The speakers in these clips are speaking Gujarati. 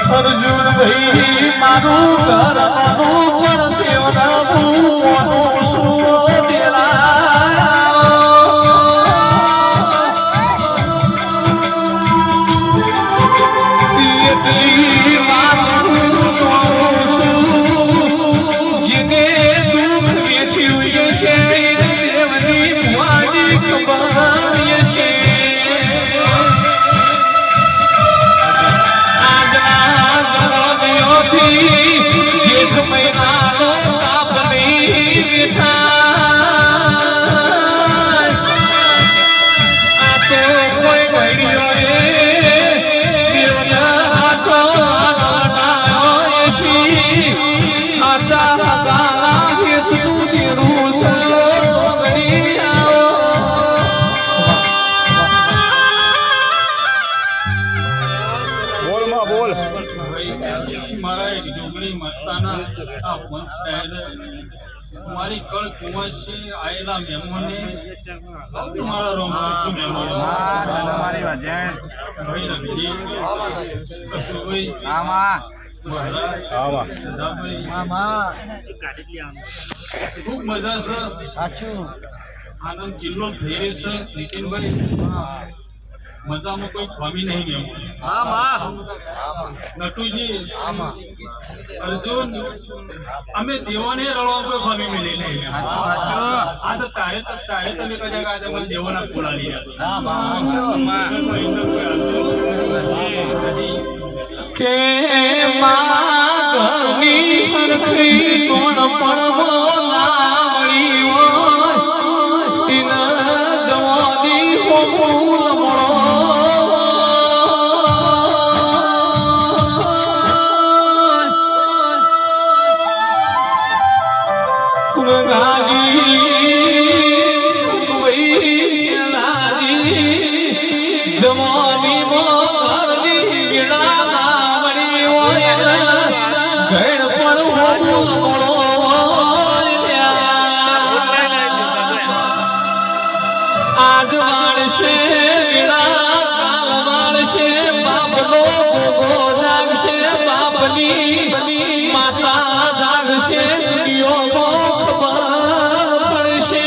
अर्जुन भाई मारू घर मारू देवना મારી કળ કુંવર છે આયેલા મહેમાને મારા રોમ શું મહેમાન મારી વાત છે ભાઈ રવિજી કશુભાઈ આમાં આમાં સદાભાઈ મામા ખૂબ મજા છે સાચું આનંદ કિલ્લો થઈ છે નીતિનભાઈ મજામાં કોઈ ખામી નહીં મહેમાન નટુજી અર્જુન અમે દેવાને રળવા કોઈ ખામી મિલી નહીં આ તો તારે તમે કદાચ આજે મને દેવાના બોલાવી કે માગની હરખી કોણ પણ બોલાવણી હોય ઇન જવાની હો ફૂલ મળો ગાજી જવાની મોરની વીણા નામણી હોય ઘડ પણ હોબુલો આજ વાળશે વીણા કાલ વાળશે બાપનો ભોગો જાગશે બાપની માતા જાગશે દુનિયો ખબર પડશે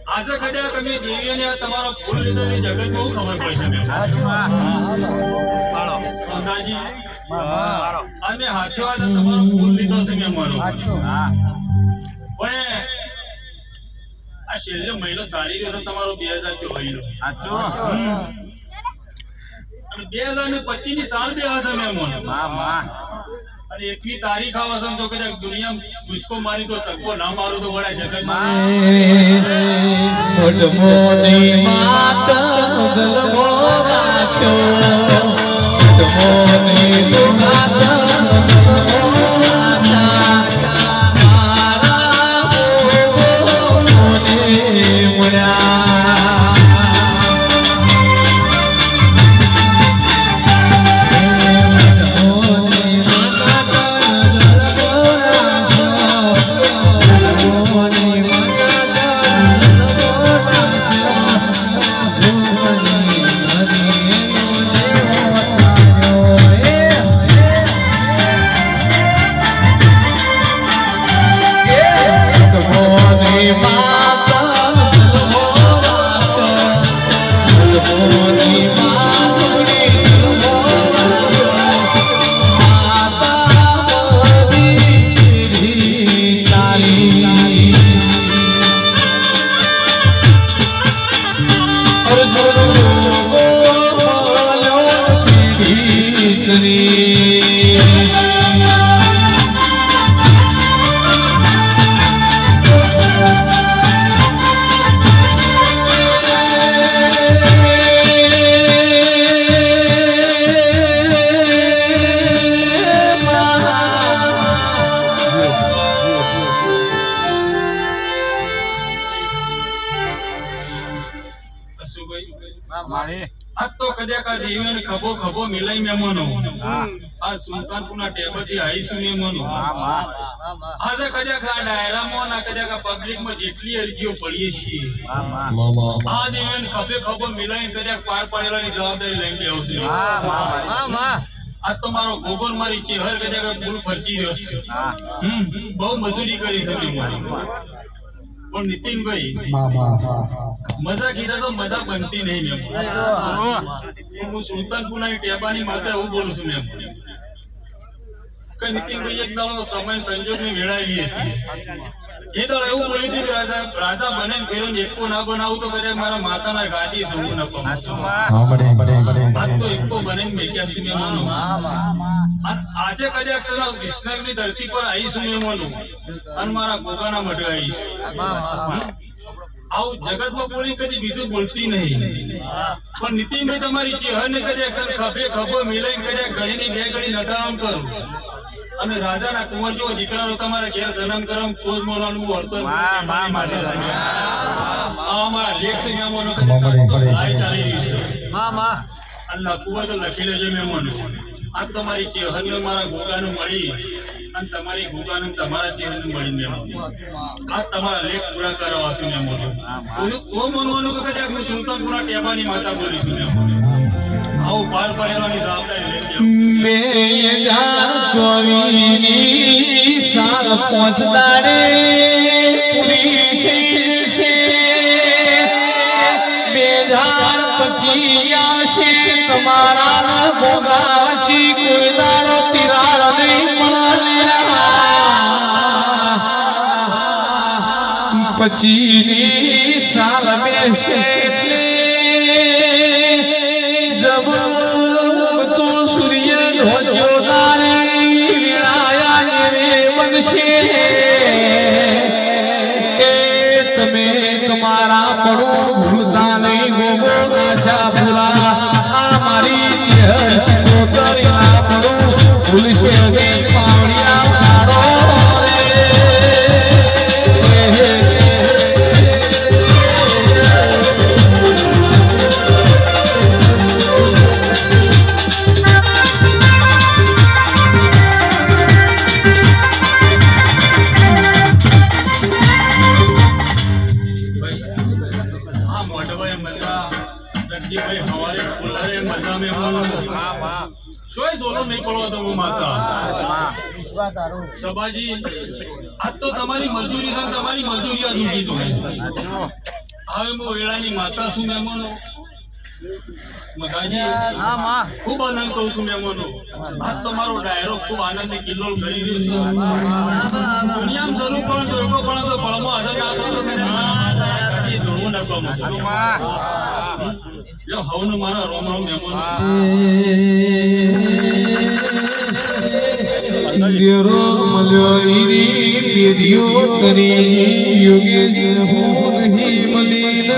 આજે કદાચ તમે દેવીઓને તમારો ફૂલ લીધો જગત બહુ ખબર પડશે અને હાથો આજે તમારો ફૂલ લીધો છે મેં માનો પણ આ છેલ્લો મહિનો સારી રહ્યો છે તમારો 2024 નો 2025 ની સાલ બે હશે મેં માનો અને 21 તારીખ આવશે તો કદાચ દુનિયા મુસ્કો મારી તો ચક્કો ના મારું તો વડા જગત મોની માત ગલબો રાખ્યો મોની લુગાત ગલબો રાખ્યા મારા મોની મુર્યા ખભો ખભો મિલાઈ મહેમાનો આ સુલતાનપુરના ટેબથી આવીશું મહેમાનો આજે કદાચ આ ડાયરામાં ના કદાચ આ પબ્લિકમાં જેટલી અરજીઓ પડીએ છીએ આ દેવન ખભે ખભો મિલાઈને કદાચ પાર પાડેલાની જવાબદારી લઈને આવશે આ તો મારો ગોબર મારી ચહેર કદાચ ભૂલ ફરકી રહ્યો છે બહુ મજૂરી કરી છે મારી પણ નીતિનભાઈ મજા કીધા તો મજા બનતી નહીં મેં હું સુલતાનપુરના ટેબાની માતા એવું બોલું છું મેં કે નીતિનભાઈ એક દાડો સમય સંજોગની વેળાવી હતી એ દાડો એવું બોલી હતી કે રાજા બને ફેરો એકો ના બનાવું તો કદાચ મારા માતાના ગાદી ધોવું ન પમશું આજ તો એકો બને મેક્યાસી મેં માનો આજે કદાચ વિષ્ણુની ધરતી પર આવીશું મેં માનું અને મારા ગોગાના મઢે આવીશ આવું જગતમાં બોલી કદી બીજું બોલતી નહીં પણ નીતિનભાઈ તમારી ચહેર ને કદાચ ખભે ખભો મિલાઈને કદાચ ઘડીની બે ઘડી નટારામ કરું અને રાજાના કુંવર જેવો દીકરાનો તમારા ઘેર જન્મ કરમ પોઝ મોરવાનું વર્તન અમારા લેખ છે મેમોનો કદાચ ચાલી રહ્યું છે અને લખવું તો લખી લેજો મેમોનો આ તમારી ચહેર મારા ગોગાનું મળી અને તમારી ગોગાને તમારા ચહેરને મળીને આ તમારા લેખ પૂરા કરાવવાશું મેમોનો હું માનવાનું કે કદાચ હું સુલતાનપુરના ટેબાની માતા બોલીશું મેમોનો આવું પાર પાડવાની જવાબદારી લઈ સાલ પહોંચદાડે પૂરી થઈ છે 2025 આવશે તમારા ભોગાવછી કોઈ દાડો તિરાડ નહીં પણ પચીની સાલ બેસે જબ તો સૂર્ય ઢોજો તારી વિળાયા રે બનશે એ તમે તમારા પડો ભૂલતા નહીં ગોગો આશા પૂરા આ મારી ચહેર સિંગોતરી ના પડો ભૂલશે નહીં પાવડિયા મારો આ મોઢવાએ મજા રખીભાઈ હવારે ફૂલાએ મજા મેં સોય દોરો નહીં પડવા દો માતા સબાજી આજ તો તમારી મજૂરી છે તમારી મજૂરી આ દૂધી તો હવે હું વેળાની માતા છું મહેમાનો મગાજી ખૂબ આનંદ કહું છું મહેમાનો આજ તો મારો ડાયરો ખૂબ આનંદ કિલ્લોલ કરી રહ્યો છે દુનિયામાં જરૂર પણ જોઈકો પણ તો પળમાં હાજર ના હતો તો તેને મારા માતાના ગાડી ધોળવું નાખવામાં છે જો હવનો મારા રોમ રોમ મહેમાનો